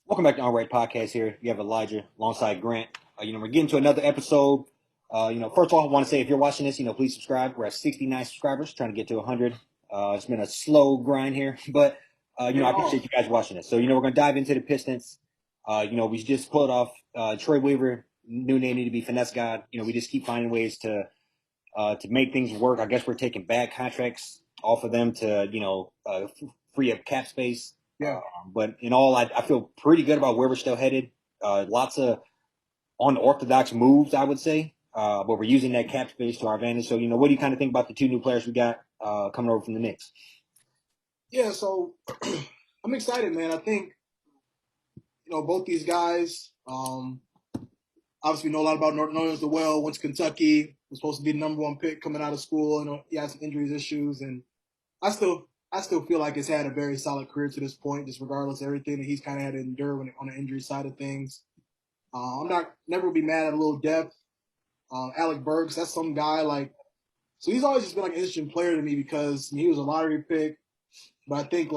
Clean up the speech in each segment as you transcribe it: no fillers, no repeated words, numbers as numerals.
Welcome back to Unrated Podcast here. You have Elijah alongside Grant. We're getting to another episode. First of all, I want to say if you're watching this, please subscribe. We're at 69 subscribers, trying to get to 100. It's been a slow grind here, but, I appreciate you guys watching this. So, we're going to dive into the Pistons. We just pulled off Troy Weaver, new name need to be Finesse God. We just keep finding ways to make things work. I guess we're taking bad contracts off of them to, free up cap space. Yeah. But in all, I feel pretty good about where we're still headed. Lots of unorthodox moves, I would say, but we're using that cap space to our advantage. So, what do you kind of think about the two new players we got coming over from the Knicks? Yeah, so I'm excited, man. I think, both these guys, obviously we know a lot about Northern as well. Went to Kentucky, was supposed to be the number one pick coming out of school. He had some injuries issues, and I still feel like he's had a very solid career to this point, just regardless of everything that he's kind of had to endure on the injury side of things. I'm not never be mad at a little depth. Alec Burks, that's some guy so he's always just been like an interesting player to me because he was a lottery pick, but I think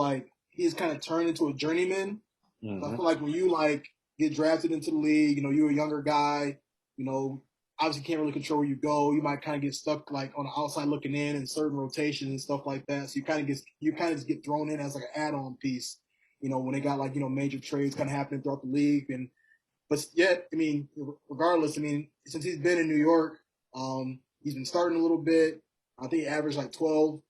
he's kind of turned into a journeyman. So I feel like when you get drafted into the league, you're a younger guy, obviously can't really control where you go. You might kind of get stuck on the outside looking in certain rotations and stuff like that. So you kind of get thrown in as an add-on piece, when they got major trades kind of happening throughout the league. But yet, regardless, since he's been in New York, he's been starting a little bit. I think he averaged 12,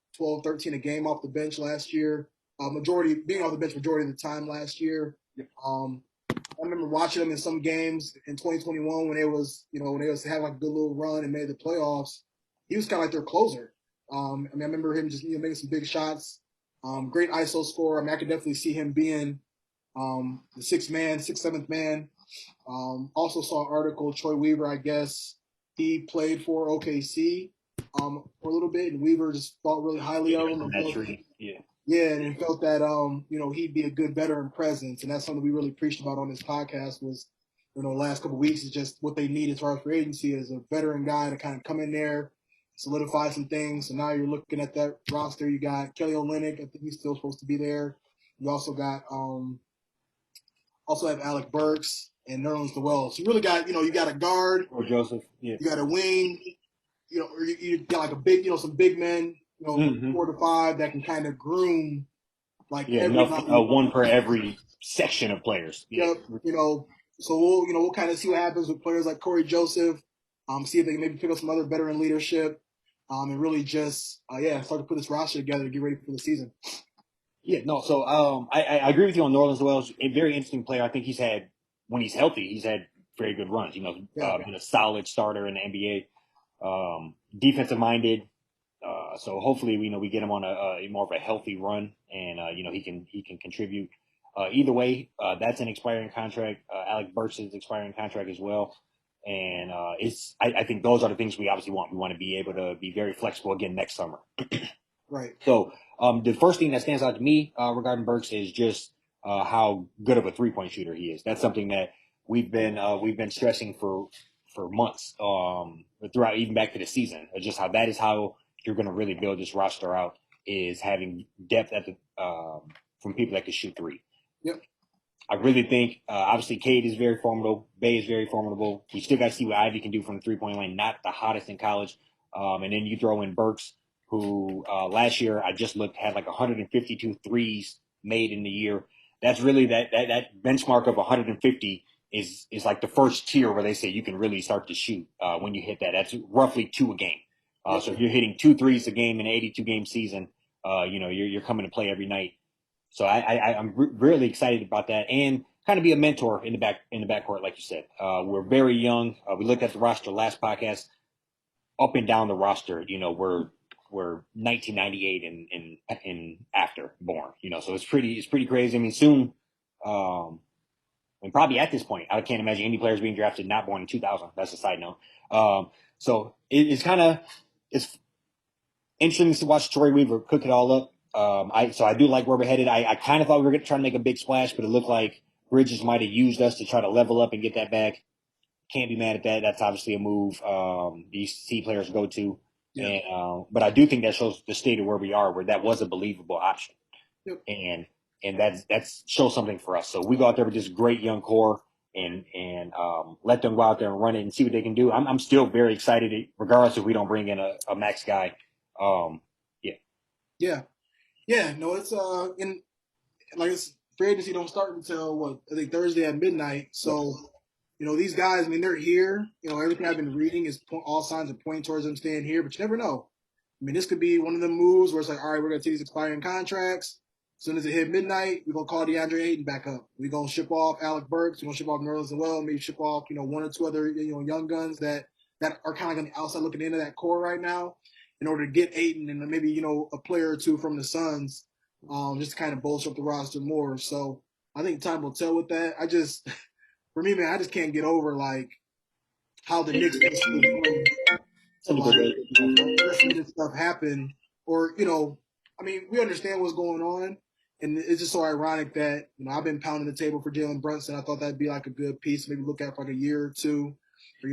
13 a game off the bench last year. Being off the bench majority of the time last year. I remember watching him in some games in 2021 when when they was having a good little run and made the playoffs. He was kind of like their closer. I remember him just making some big shots. Great ISO score. I could definitely see him being the sixth, seventh man. Also saw an article, Troy Weaver, I guess, he played for OKC for a little bit, and Weaver just thought really highly of him. Yeah, and felt that he'd be a good veteran presence, and that's something we really preached about on this podcast. Was the last couple of weeks is just what they need as far as free agency is a veteran guy to kind of come in there, solidify some things. So now you're looking at that roster. You got Kelly Olynyk. I think he's still supposed to be there. You also got also have Alec Burks and Nerlens Noel. So you really got you got a guard Or Joseph, yeah. You got a wing, or you got a big some big men, 4 to 5 that can kind of groom one per every section of players. Yeah. So we'll kind of see what happens with players like Corey Joseph. See if they can maybe pick up some other veteran leadership. And really just start to put this roster together to get ready for the season. Yeah, no. So I agree with you on New Orleans as well. A very interesting player. I think when he's healthy, he's had very good runs. Been a solid starter in the NBA. Defensive minded. So hopefully we get him on a more of a healthy run, and he can contribute. Either way, that's an expiring contract. Alec Burks is expiring contract as well, and I think those are the things we obviously want. We want to be able to be very flexible again next summer. Right. So the first thing that stands out to me regarding Burks is just how good of a 3-point shooter he is. That's something that we've been stressing for months, throughout even back to the season. Just how you're going to really build this roster out is having depth at the from people that can shoot three. Yep. I really think obviously Cade is very formidable. Bay is very formidable. We still got to see what Ivy can do from the 3-point line. Not the hottest in college, and then you throw in Burks, who last year I just looked had 152 threes made in the year. That's really that benchmark of 150 is like the first tier where they say you can really start to shoot when you hit that. That's roughly 2 a game. So if you're hitting 2 threes a game in an 82 game season, you're coming to play every night. So I'm really excited about that, and kind of be a mentor in the backcourt, like you said. We're very young. We looked at the roster last podcast. Up and down the roster, we're 1998 and after born, so it's pretty crazy. Soon, and probably at this point, I can't imagine any players being drafted not born in 2000. That's a side note. So it's interesting to watch Troy Weaver cook it all up. I do like where we're headed. I kind of thought we were going to try to make a big splash, but it looked like Bridges might have used us to try to level up and get that back. Can't be mad at that. That's obviously a move these C players go to. Yeah. And, but I do think that shows the state of where we are, where that was a believable option. Yep. And and that's shows something for us. So we go out there with this great young core and let them go out there and run it and see what they can do. I'm still very excited, regardless if we don't bring in a max guy. Yeah, Yeah, yeah. No, it's in like it's free agency don't start until what I think Thursday at midnight. yep. So these guys. I mean, they're here. Everything I've been reading is all signs are pointing towards them staying here, but you never know. I mean, this could be one of the moves where it's like, all right, we're gonna take these expiring contracts. As soon as it hit midnight, we're gonna call DeAndre Ayton back up. We're gonna ship off Alec Burks. We're gonna ship off Nerlens as well. Maybe ship off, one or two other, young guns that are kind of on the outside looking into that core right now, in order to get Ayton and maybe a player or two from the Suns, just to kind of bolster up the roster more. So I think time will tell with that. For me, man, I just can't get over like how the Knicks is willing to Typical like day. let some of this stuff happen, or I mean, we understand what's going on, and it's just so ironic that I've been pounding the table for Jalen Brunson. I thought that'd be like a good piece, maybe look at for like a year or two, or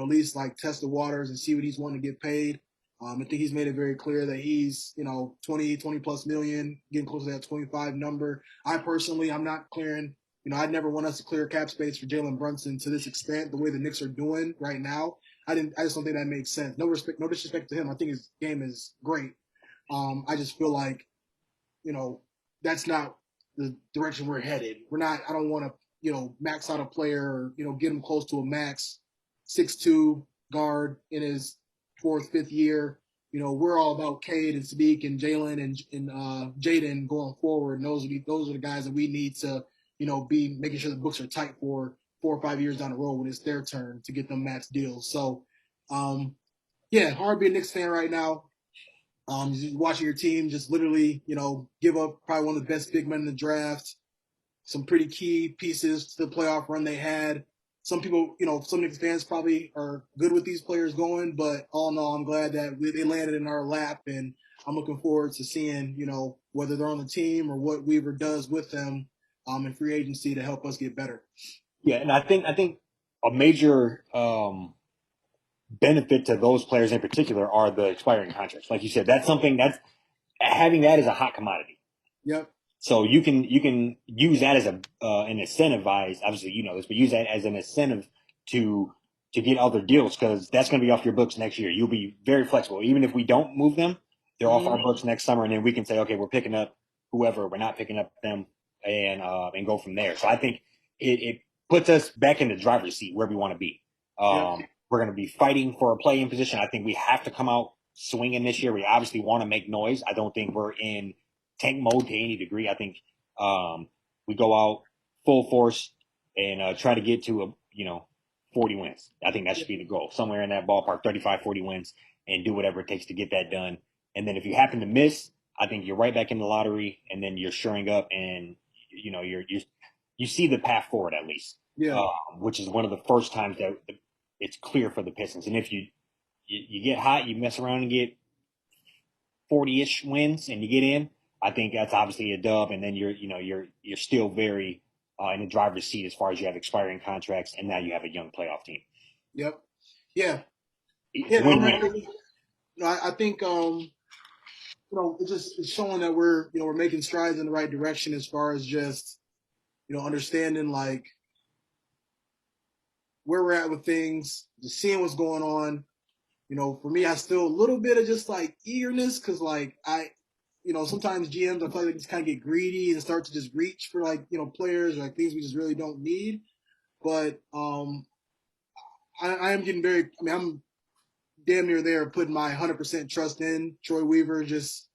at least like test the waters and see what he's wanting to get paid. I think he's made it very clear that he's 20 plus million, getting close to that 25 number. I personally, I'm not clearing. I'd never want us to clear cap space for Jalen Brunson to this extent, the way the Knicks are doing right now. I just don't think that makes sense. No respect, no disrespect to him. I think his game is great. I just feel like, you know, that's not the direction we're headed. We're not. I don't want to, max out a player or get him close to a max 6'2" guard in his fourth, fifth year. We're all about Cade and Sadiq and Jalen and Jaden going forward. And those are the guys that we need to, be making sure the books are tight for 4 or 5 years down the road when it's their turn to get them max deals. So, yeah, hard to be a Knicks fan right now. Just watching your team just literally, give up probably one of the best big men in the draft, some pretty key pieces to the playoff run they had. Some people, some Knicks fans probably are good with these players going, but all in all, I'm glad that they landed in our lap, and I'm looking forward to seeing, whether they're on the team or what Weaver does with them in free agency to help us get better. Yeah, and I think a major benefit to those players in particular are the expiring contracts. Like you said, that's something that's having that is a hot commodity. Yep. So you can use that as an incentivize. Obviously, you know this, but use that as an incentive to to get other deals because that's going to be off your books next year. You'll be very flexible, even if we don't move them. They're off Mm-hmm. our books next summer, and then we can say, okay, we're picking up whoever, we're not picking up them, and go from there. So I think it puts us back in the driver's seat where we want to be. Yep. We're going to be fighting for a play-in position. I think we have to come out swinging this year. We obviously want to make noise. I don't think we're in tank mode to any degree. I think we go out full force and try to get to 40 wins. I think that should be the goal, somewhere in that ballpark, 35, 40 wins, and do whatever it takes to get that done. And then if you happen to miss, I think you're right back in the lottery, and then you're shoring up, and you see the path forward at least, Yeah. which is one of the first times that it's clear for the Pistons. And if you get hot, you mess around and get 40-ish wins, and you get in, I think that's obviously a dub. And then you're still very in the driver's seat as far as you have expiring contracts, and now you have a young playoff team. Yep. Yeah. It's Yeah. I'm win-win. ready. I think it's showing that we're making strides in the right direction as far as just understanding like where we're at with things, just seeing what's going on. For me, I still a little bit of just like eagerness because like sometimes GMs I feel like they just kind of get greedy and start to just reach for like players or like things we just really don't need. But I am getting very. I mean, I'm damn near there putting my 100% trust in Troy Weaver. Just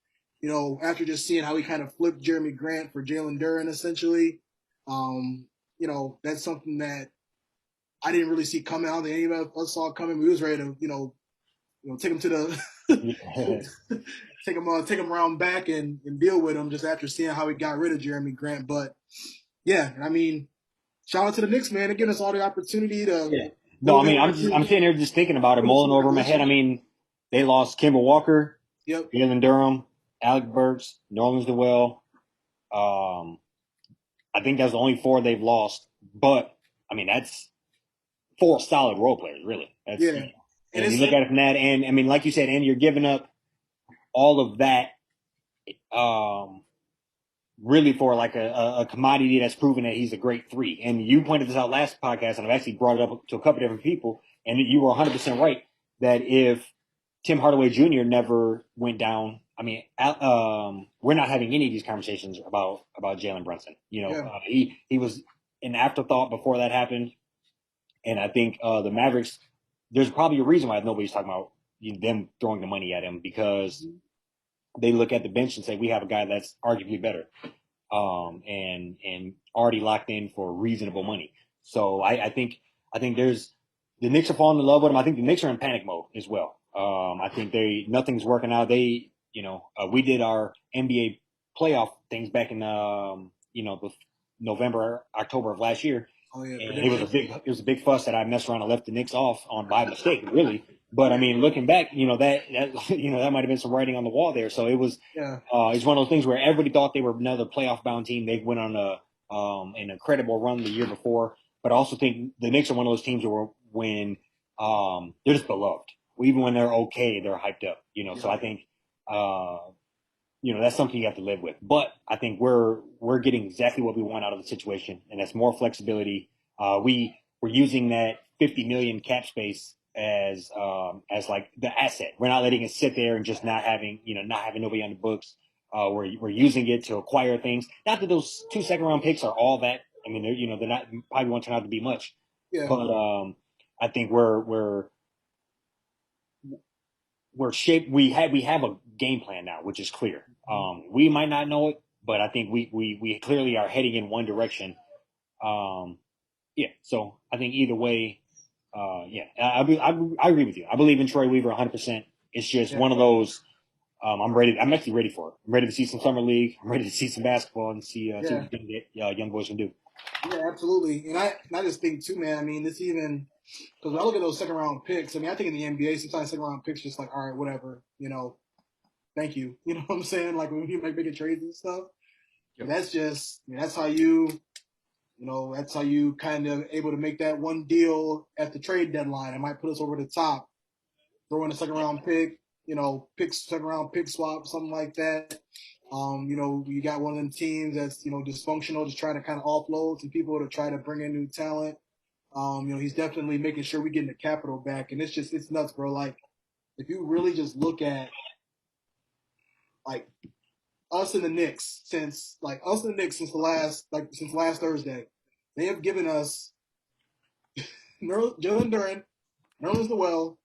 after just seeing how he kind of flipped Jeremy Grant for Jalen Duren essentially. Um, that's something that I didn't really see coming. I don't think any of us saw coming. We was ready to take him to the take him around back and deal with him just after seeing how he got rid of Jeremy Grant. But yeah, I mean, shout out to the Knicks, man. They're giving us all the opportunity to Yeah. No, I move mean, in our I'm sitting here just thinking about it, mulling over in my head. I mean, they lost Kimball Walker, Yep. Jalen Durham, Alec Burks, Norman's DeWell. Um, I think that's the only four they've lost. But I mean, that's four solid role players, really. That's Yeah. And and you it's look at it from that, and I mean, like you said, and you're giving up all of that. Um, really for like a commodity that's proven that he's a great three. And you pointed this out last podcast, and I've actually brought it up to a couple different people, and you were 100% right that if Tim Hardaway Jr. never went down, I mean, we're not having any of these conversations about Jalen Brunson. Yeah, He was an afterthought before that happened, and I think the Mavericks. There's probably a reason why nobody's talking about them throwing the money at him because they look at the bench and say we have a guy that's arguably better and already locked in for reasonable money. So I think there's the Knicks are falling in love with him. I think the Knicks are in panic mode as well. I think nothing's working out. We did our NBA playoff things back in the November October of last year, oh yeah, and prediction. it was a big fuss that I messed around and left the Knicks off on by mistake, really. But I mean, looking back, that that might have been some writing on the wall there. So it was Yeah, it's one of those things where everybody thought they were another playoff bound team. They went on an incredible run the year before, but I also think the Knicks are one of those teams where when they're just beloved. Even when they're okay, they're hyped up. So yeah, I think uh, that's something you have to live with. But I think we're getting exactly what we want out of the situation, and that's more flexibility. We're using that 50 million cap space as like the asset. We're not letting it sit there and just not having nobody on the books. We're using it to acquire things. Not that those 2 second round picks are all that. I mean, they're not probably won't turn out to be much, yeah, but I think we're shaped. We have a game plan now, which is clear. We might not know it, but I think we clearly are heading in one direction. Um, yeah. So I think either way, yeah, I agree with you. I believe in Troy Weaver 100%. It's just yeah, one of those. I'm ready. I'm actually ready for it. I'm ready to see some summer league. I'm ready to see some basketball and see yeah, what young boys can do. yeah, absolutely. And I just think too, man. I mean, this even because when I look at those second round picks, I mean, I think in the NBA sometimes second round picks just like, all right, whatever, thank you. You know what I'm saying? Like when you make bigger trades and stuff. Yep. That's just that's how that's how you kind of able to make that one deal at the trade deadline. It might put us over the top. Throw in a second round pick, pick second round pick swap, something like that. You got one of them teams that's dysfunctional, just trying to kind of offload some people to try to bring in new talent. He's definitely making sure we get the capital back, and it's nuts, bro. Like if you really just look at like us and the Knicks since last Thursday, they have given us Jalen Duran, Nerlens Noel,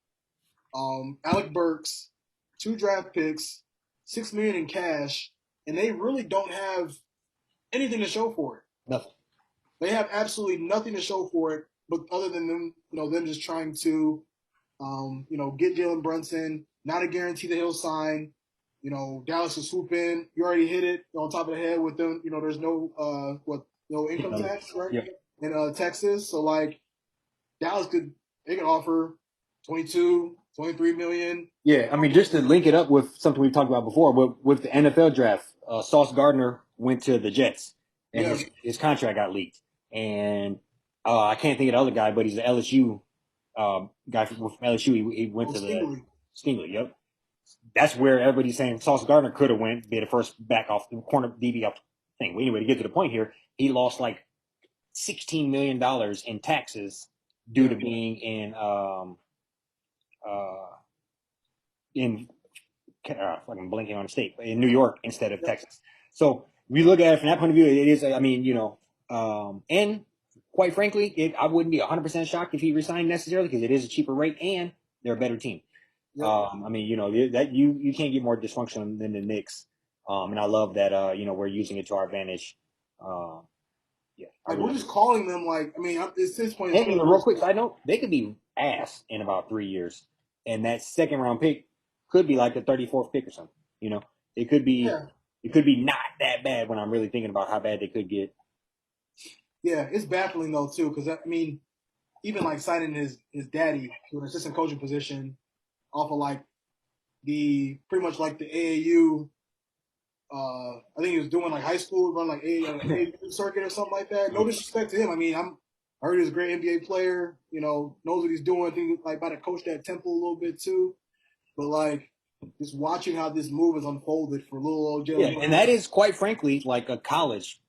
Alec Burks, 2 draft picks, 6 million in cash, and they really don't have anything to show for it. Nothing. They have absolutely nothing to show for it, but other than them just trying to, get Jalen Brunson. Not a guarantee that he'll sign. Dallas is swooping. You already hit it on top of the head with them. There's no income tax, right? Yep. In Texas, so like Dallas they could offer 22, 23 million. Yeah, I mean, just to link it up with something we've talked about before, with the NFL draft, Sauce Gardner went to the Jets, and Yeah, his contract got leaked. And I can't think of the other guy, but he's an LSU guy from LSU. He went oh to the Stingley. Stingley. Yep, that's where everybody's saying Sauce Gardner could have went, be the first back off the corner DB off the thing. But anyway, to get to the point here, he lost like $16 million in taxes due Yeah, to being uh, in fucking blinking on a state in New York instead of yeah, Texas. So we look at it from that point of view. It is, I mean, and quite frankly, I wouldn't be 100% shocked if he resigned necessarily because it is a cheaper rate and they're a better team. yep. I mean, that you can't get more dysfunctional than the Knicks. And I love that, we're using it to our advantage. Uh, yeah, I Like we're really just do. calling them like I mean at this point it's And really even real just quick side note, they could be ass in about 3 years, and that second round pick could be like the 34th pick or something. You know, it could be yeah, it could be not that bad when I'm really thinking about how bad they could get. yeah. It's baffling though too because I mean even like signing his daddy to an assistant coaching position off of like the pretty much like the AAU. I think he was doing like high school, run like AAU circuit or something like that. No Yeah, disrespect to him. I mean, I heard he's a great NBA player. Knows what he's doing. I think like about to coach that Temple a little bit too. But like just watching how this move has unfolded for little old Yeah, Jalen and that is quite frankly like a college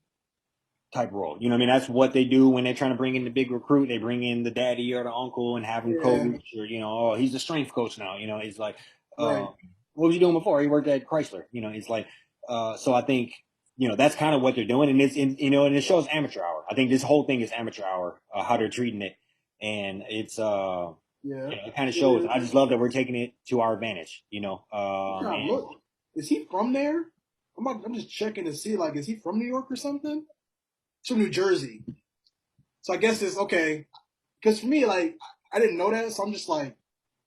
type role. You know what I mean? That's what they do when they're trying to bring in the big recruit. They bring in the daddy or the uncle and have him coach, Yeah, or oh, he's the strength coach now. He's like, right. what was he doing before? He worked at Chrysler. It's like, so I think that's kind of what they're doing, and and it shows amateur hour. I think this whole thing is amateur hour, how they're treating it, and it's Yeah, it kind of it shows. I is. just love that we're taking it to our advantage. I'm trying to And look. Is he from there? I'm just checking to see, like, is he from New York or something? He's from New Jersey. So I guess it's okay. Because for me, like, I didn't know that, so I'm just like,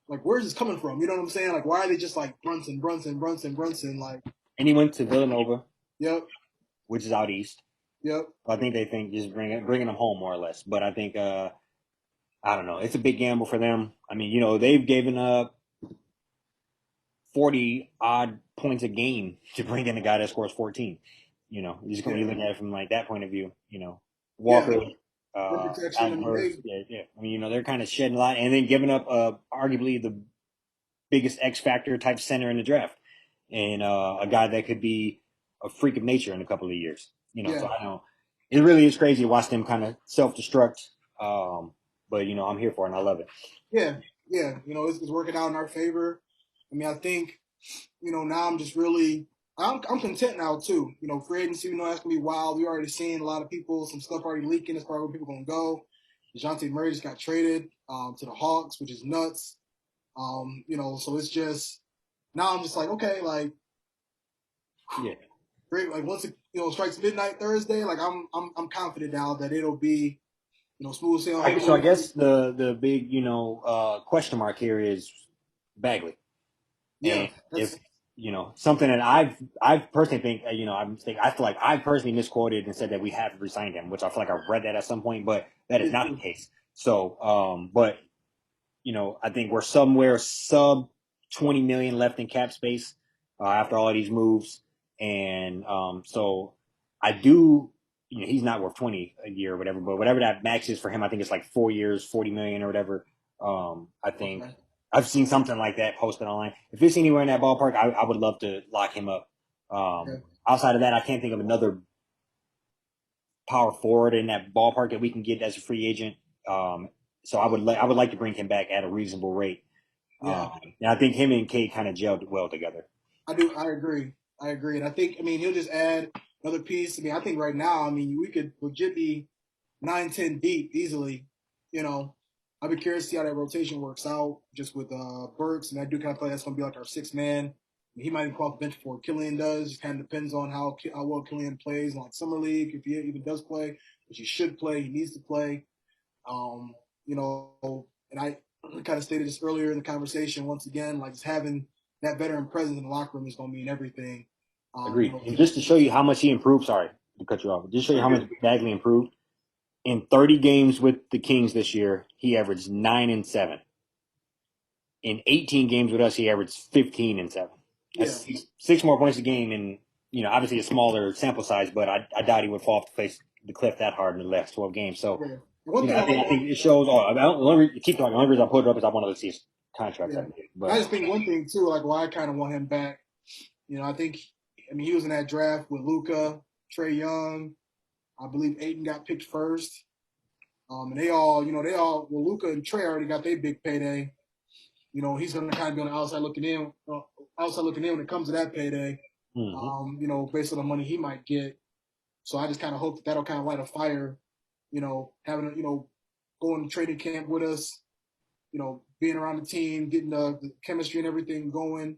where's this coming from? You know what I'm saying? Like, why are they just like Brunson, Brunson, Brunson, Brunson? Like, he went to Villanova, yep, which is out east. yep, I think they think just bringing them home more or less. But I think I don't know. It's a big gamble for them. I mean, they've given up 40 odd points a game to bring in a guy that scores 14. You just when yeah, you look at it from like that point of view. yeah. Walker, Rim protection. I Alec mean, Burks, yeah, yeah. I mean, they're kind of shedding a lot, and then giving up arguably the biggest X factor type center in the draft, and a guy that could be a freak of nature in a couple of years. So yeah, I know it really is crazy to watch them kind of self destruct. But I'm here for it and I love it. yeah, yeah. It's working out in our favor. I mean, I think now I'm just really I'm content now too. Free agency, that's gonna be wild. We already seeing a lot of people, some stuff already leaking as far as where people gonna go. DeJounte Murray just got traded to the Hawks, which is nuts. So it's just now I'm just like, okay, like Yeah. great. Like once it strikes midnight Thursday, like I'm confident now that it'll be smooth sailing. So I Hopefully, guess the big question mark here is Bagley, yeah, and if that's something that I personally think I feel like I personally misquoted and said that we have resigned him, which I feel like I read that at some point, but that I is did not the too. case. So but I think we're somewhere sub 20 million left in cap space after all of these moves, and so I do. He's not worth 20 a year or whatever, but whatever that max is for him, I think it's like 4 years, 40 million or whatever. I think Okay, I've seen something like that posted online. If it's anywhere in that ballpark, I would love to lock him up. okay, Outside of that, I can't think of another power forward in that ballpark that we can get as a free agent. Um, so I would like to bring him back at a reasonable rate. yeah. And I think him and Kate kind of gelled well together. I do. I agree. I agree. And I think, I mean, he'll just add another piece. I mean, I think right now, I mean, we could legit be 9, 10 deep easily. You know, I'd be curious to see how that rotation works out just with Burks. And I do kind of feel like that's going to be like our sixth man. He might even come off the bench before Killian does. It kind of depends on how well Killian plays in like summer league. If he even does play, which he should play, he needs to play. And I kind of stated this earlier in the conversation. Once again, like just having that veteran presence in the locker room is going to mean everything. Agreed. And just to show you how much he improved, sorry to cut you off, just to show you how much Bagley improved. In 30 games with the Kings this year, he averaged 9 and 7. In 18 games with us, he averaged 15 and 7. That's Yeah, six more points a game, and obviously a smaller sample size, but I doubt he would fall off the cliff that hard in the last 12 games. So yeah. One thing I think it shows. Oh, keep talking. The only reason I put it up is I want to see his contracts. yeah, I think, and I but just think one thing too, like why I kind of want him back. I think, I mean, he was in that draft with Luca, Trey Young. I believe Aiton got picked first. And well, Luca and Trey already got their big payday. He's going to kind of be on the outside looking in when it comes to that payday. mhm. Based on the money he might get. So I just kind of hope that'll kind of light a fire. Having going to training camp with us. Being around the team, getting the chemistry and everything going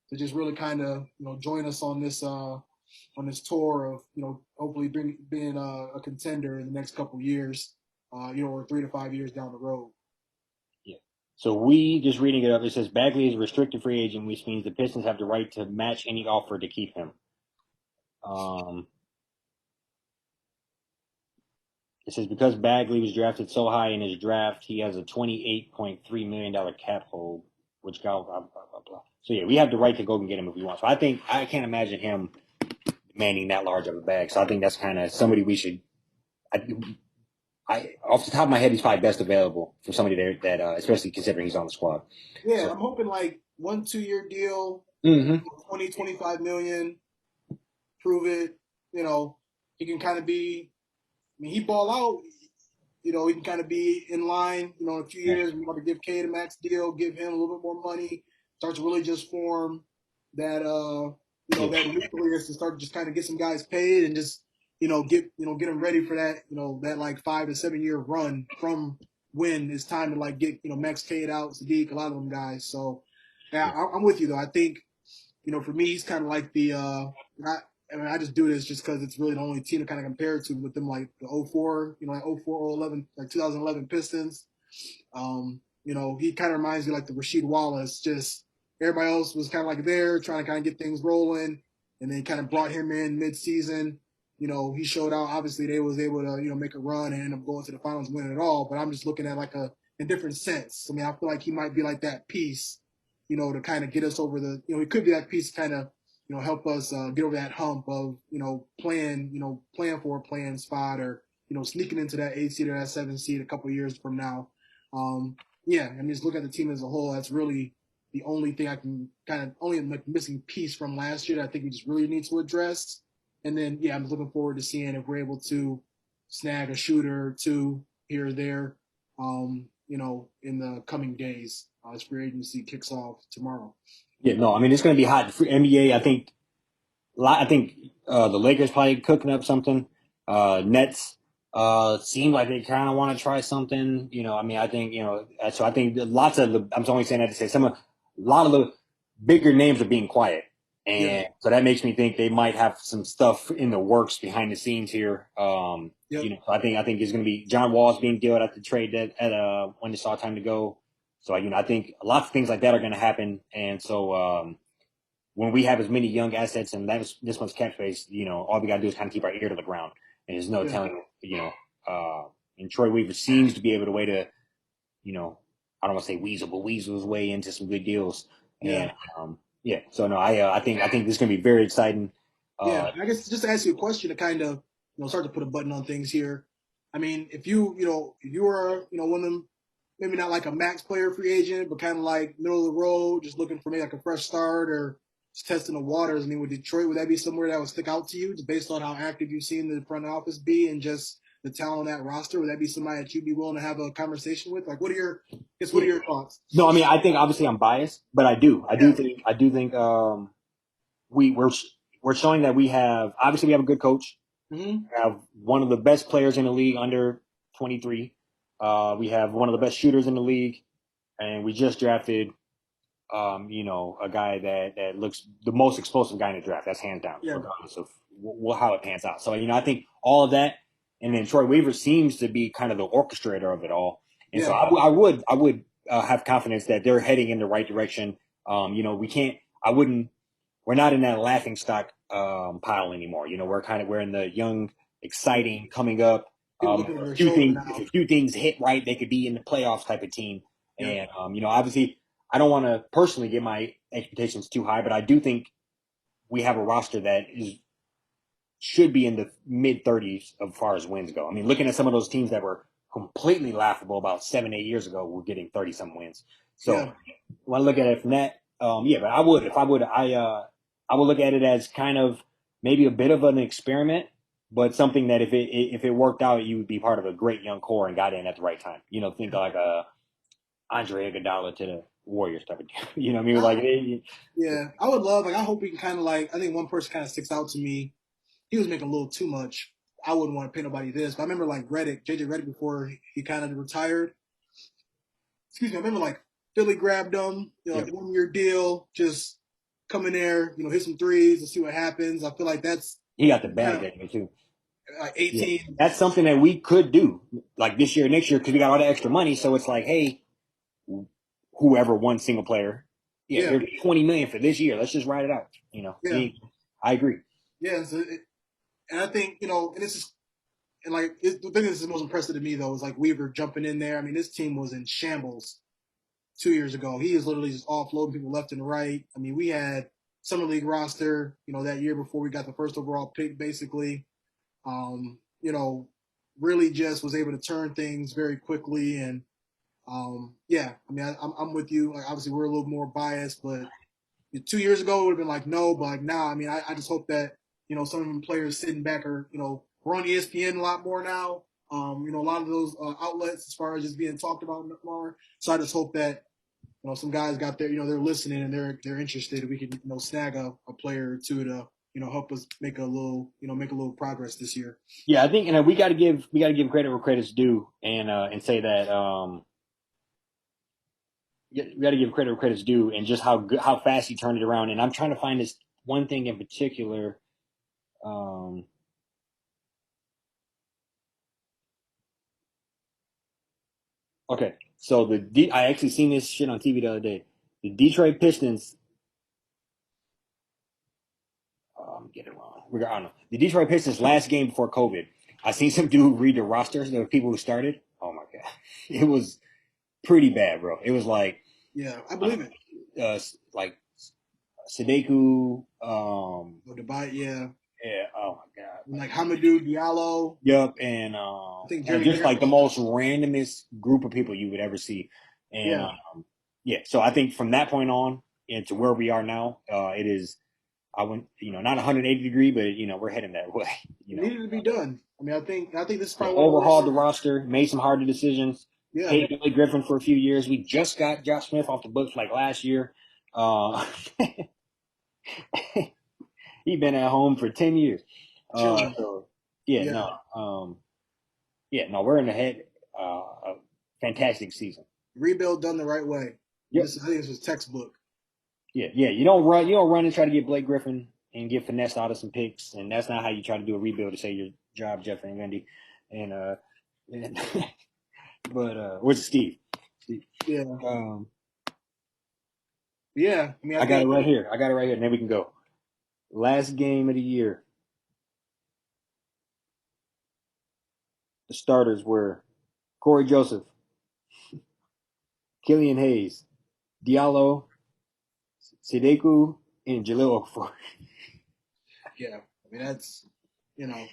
to just really kind of join us on this tour of hopefully being a contender in the next couple years, or 3 to 5 years down the road. Yeah. So we just reading it up. It says Bagley is a restricted free agent, which means the Pistons have the right to match any offer to keep him. Um, it says because Bagley was drafted so high in his draft, he has a $28.3 million cap hold, which got blah, blah, blah, blah. So yeah, we have the right to go and get him if we want. So I think I can't imagine him demanding that large of a bag. So I think that's kind of somebody we should. I off the top of my head, he's probably best available for somebody there that, especially considering he's on the squad. Yeah, So I'm hoping like 1 2 year deal. Mm-hmm. 20, 25 million, prove it. You know, he can kind of be. I mean, he ball out. You know, he can kind of be in line. You know, in a few Yeah. years, we want to give Cade a max deal, give him a little bit more money, start to really just form that Yeah. that nucleus to start to just kind of get some guys paid and just get them ready for that that like 5 to 7 year run from when it's time to like get Max Cade out, Sadiq, a lot of them guys. So yeah, Yeah. I'm with you though. I think for me, he's kind of like the not. I mean, I just do this just because it's really the only team to kind of compare it to with them, like the '04, like '04, '11, like 2011 Pistons. He kind of reminds me like the Rasheed Wallace. Just everybody else was kind of like there trying to kind of get things rolling, and then kind of brought him in mid-season. He showed out. Obviously, they was able to make a run and end up going to the finals, win it all. But I'm just looking at like a different sense. I mean, I feel like he might be like that piece, to kind of get us over the. He could be that piece, kind of help us get over that hump of playing for a playing spot or sneaking into that 8 seed or that 7 seed a couple years from now. Yeah, I mean, just look at the team as a whole. That's really the only thing I can kind of only like missing piece from last year that I think we just really need to address. And then, yeah, I'm looking forward to seeing if we're able to snag a shooter or two here or there, in the coming days as free agency kicks off tomorrow. Yeah. No, I mean it's going to be hot. For NBA, I think the Lakers probably cooking up something. Nets seem like they kind of want to try something. I mean, I think so. I think lots of the. I'm only saying that to say a lot of the bigger names are being quiet, Yeah, and so that makes me think they might have some stuff in the works behind the scenes here. yep, So I think it's going to be John Wall's being dealt at the trade that at when they saw time to go. So I think lots of things like that are going to happen, and so. When we have as many young assets and this much cap space, all we got to do is kind of keep our ear to the ground. And there's no yeah, telling, and Troy Weaver seems to be able to way to, I don't want to say weasel, but weasel his way into some good deals. yeah. And yeah, so no, I think this is going to be very exciting. Yeah, Uh, I guess just to ask you a question to kind of start to put a button on things here. I mean, if you were one of them, maybe not like a max player free agent, but kind of like middle of the road, just looking for maybe like a fresh start or just testing the waters. I mean, with Detroit, would that be somewhere that would stick out to you, just based on how active you've seen the front office be and just the talent on that roster? Would that be somebody that you'd be willing to have a conversation with? Like, what are yeah. your thoughts? No, I mean, I think obviously I'm biased, but Yeah. I do think we're showing that we have a good coach. Hmm. Have one of the best players in the league under 23. We have one of the best shooters in the league, and we just drafted, a guy that looks the most explosive guy in the draft. That's hands down, Yeah. regardless of how it pans out. So, I think all of that, and then Troy Weaver seems to be kind of the orchestrator of it all. And so Yeah. I would have confidence that they're heading in the right direction. We can't. I wouldn't we're not in that laughing stock pile anymore. We're in the young, exciting, coming up. People looking over their shoulder If now. a few things hit right, they could be in the playoffs type of team. Yep. And obviously, I don't want to personally get my expectations too high, but I do think we have a roster that should be in the mid 30s as far as wins go. I mean, looking at some of those teams that were completely laughable about 7, 8 years ago, we're getting 30 some wins. So Yeah. when I look at it from that, yeah, but I would if I would I would look at it as kind of maybe a bit of an experiment, but something that if it worked out, you would be part of a great young core and got in at the right time. Think like a Andre Iguodala to the Warriors type of deal. You know what I mean? I, Like, yeah, I would love. Like, I hope we can kind of like. I think one person kind of sticks out to me. He was making a little too much. I wouldn't want to pay nobody this. But I remember like Reddick, JJ Reddick, before he kind of retired. Excuse me. I remember like Philly grabbed him, yeah, like 1 year deal, just come in there, hit some threes and see what happens. I feel like that's he got the kind bag of that year too. like Yeah, 18. that's something that we could do like this year, next year, because we got all the extra money. So it's like, hey, whoever one single player, yeah, Yeah, here's 20 million for this year. Let's just ride it out. yeah, I agree. yeah. And I think and this is and like the thing that's the most impressive to me though is like Weaver jumping in there. I mean, this team was in shambles 2 years ago. He is literally just offloading people left and right. I mean, we had summer league roster, that year before we got the first overall pick, basically. Um, you know, really just was able to turn things very quickly. And yeah, I mean, I'm with you. Like, obviously, we're a little more biased, but 2 years ago, it would have been like no, but like now, I mean, I just hope that some of the players sitting back are we're on ESPN a lot more now. A lot of those outlets as far as just being talked about more. So I just hope that some guys got there, they're listening and they're interested. We can snag a player or two to help us make a little progress this year. Yeah, I think we got to give credit where credit's due, and say that we got to give credit where credit's due, and just how fast he turned it around. And I'm trying to find this one thing in particular. Um, okay, so I actually seen this shit on TV the other day. The Detroit Pistons. Get it wrong. I don't know. The Detroit Pistons last game before COVID. I seen some dude read the rosters of the people who started. Oh my god, it was pretty bad, bro. It was like Yeah, I believe it. like Sadeku, Dubai, yeah. yeah, oh my god, Like Hamidou Diallo. yep, I think and Jeremy just like the Grant. most randomest group of people you would ever see, and Yeah, yeah. So I think from that point on into where we are now, it is. I went, not 180 degree, but we're heading that way. it needed to be done. I mean, I think this is Yeah, probably one of the overhauled the worst. roster, made some harder decisions. Yeah, Paid Billy Griffin for a few years. We just got Josh Smith off the books like last year. Uh, he been at home for 10 years. chilling. So yeah, Yeah, no, yeah, no, we're in the head. A fantastic season. rebuild done the right way. Yep. I think this was textbook. Yeah, yeah. You don't run and try to get Blake Griffin and get finessed out of some picks, and that's not how you try to do a rebuild to say your job, Jeff and Wendy. And and but where's Steve? Steve. Yeah, Um, yeah. I mean, I I got it think right here. I got it right here. And then we can go. Last game of the year. The starters were Corey Joseph, Killian Hayes, Diallo, Sideku, and Jalil Okafor. yeah. I mean, that's you know.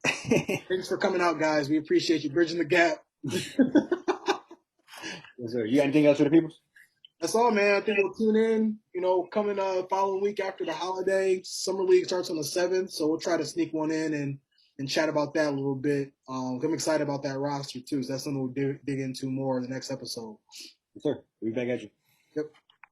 Thanks for coming out, guys. We appreciate you bridging the gap. Yes, sir. You got anything else for the people? That's all, man. I think we'll tune in. Coming following week after the holiday, summer league starts on the 7th, so we'll try to sneak one in and chat about that a little bit. I'm excited about that roster too, so that's something we'll dig into more in the next episode. Yes, sir. We'll be back at you. Yep.